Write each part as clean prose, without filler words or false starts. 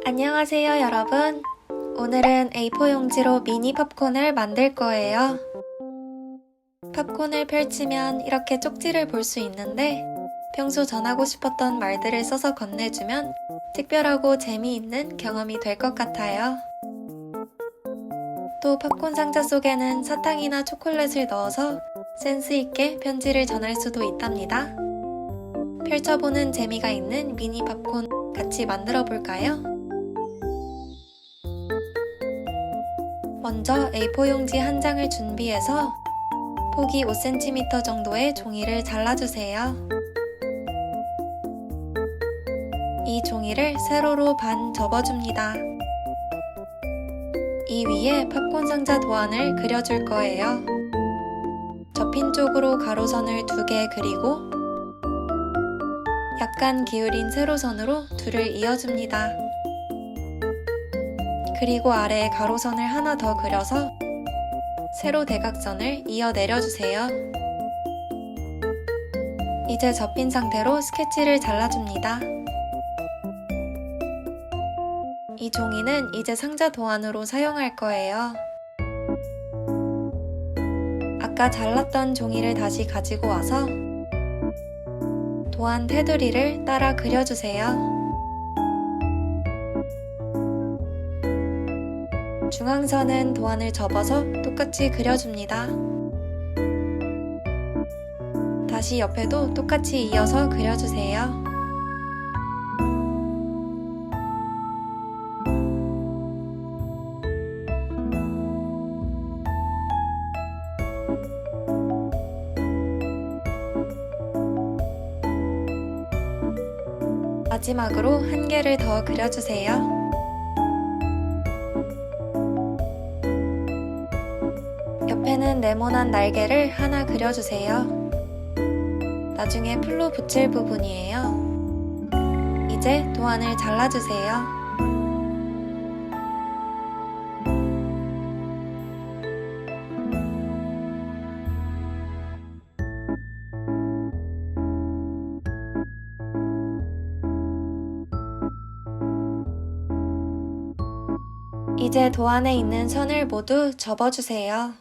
안녕하세요, 여러분. 오늘은 A4 용지로 미니 팝콘을 만들 거예요. 팝콘을 펼치면 이렇게 쪽지를 볼 수 있는데 평소 전하고 싶었던 말들을 써서 건네주면 특별하고 재미있는 경험이 될 것 같아요. 또 팝콘 상자 속에는 사탕이나 초콜릿을 넣어서 센스 있게 편지를 전할 수도 있답니다. 펼쳐보는 재미가 있는 미니 팝콘 같이 만들어 볼까요? 먼저 A4 용지 한 장을 준비해서 폭이 5cm 정도의 종이를 잘라주세요. 이 종이를 세로로 반 접어줍니다. 이 위에 팝콘 상자 도안을 그려줄 거예요. 접힌 쪽으로 가로선을 2개 그리고 약간 기울인 세로선으로 둘을 이어줍니다. 그리고 아래에 가로선을 하나 더 그려서 세로 대각선을 이어 내려주세요. 이제 접힌 상태로 스케치를 잘라줍니다. 이 종이는 이제 상자 도안으로 사용할 거예요. 아까 잘랐던 종이를 다시 가지고 와서 도안 테두리를 따라 그려주세요. 중앙선은 도안을 접어서 똑같이 그려줍니다. 다시 옆에도 똑같이 이어서 그려주세요. 마지막으로 한 개를 더 그려주세요. 옆에는 네모난 날개를 하나 그려주세요. 나중에 풀로 붙일 부분이에요. 이제 도안을 잘라주세요. 이제 도안에 있는 선을 모두 접어주세요.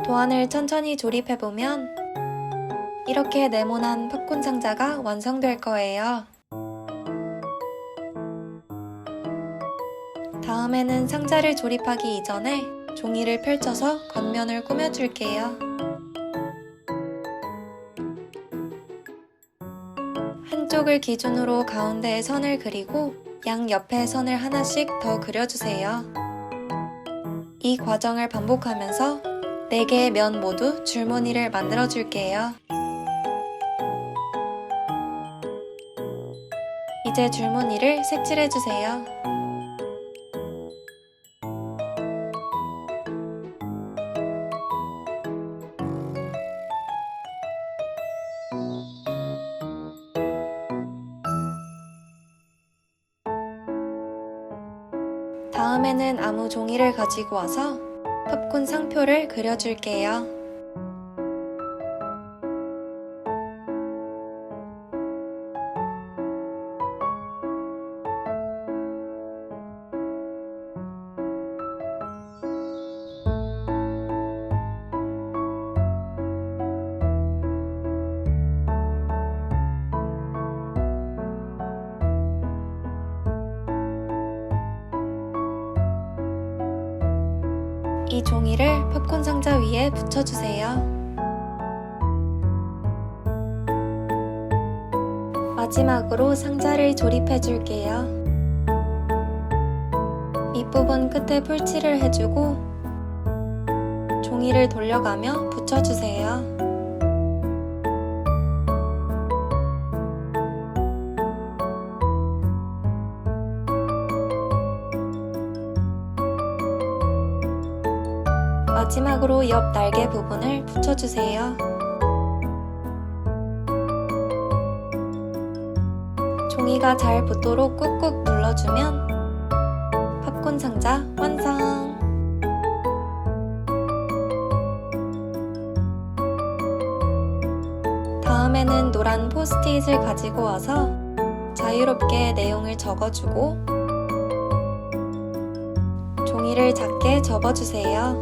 도안을 천천히 조립해보면 이렇게 네모난 팝콘 상자가 완성될 거예요. 다음에는 상자를 조립하기 이전에 종이를 펼쳐서 겉면을 꾸며줄게요. 한쪽을 기준으로 가운데에 선을 그리고 양옆에 선을 하나씩 더 그려주세요. 이 과정을 반복하면서 4개의 면 모두 줄무늬를 만들어줄게요. 이제 줄무늬를 색칠해주세요. 다음에는 아무 종이를 가지고 와서 팝콘 상표를 그려줄게요. 이 종이를 팝콘 상자 위에 붙여주세요. 마지막으로 상자를 조립해줄게요. 밑부분 끝에 풀칠을 해주고 종이를 돌려가며 붙여주세요. 마지막으로 옆 날개 부분을 붙여주세요. 종이가 잘 붙도록 꾹꾹 눌러주면 팝콘 상자 완성! 다음에는 노란 포스트잇을 가지고 와서 자유롭게 내용을 적어주고 종이를 작게 접어주세요.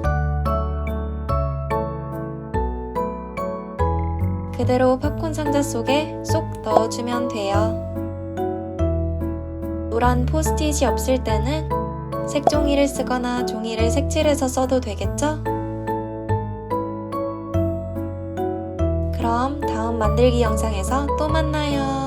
그대로 팝콘 상자 속에 쏙 넣어주면 돼요. 노란 포스트잇이 없을 때는 색종이를 쓰거나 종이를 색칠해서 써도 되겠죠? 그럼 다음 만들기 영상에서 또 만나요.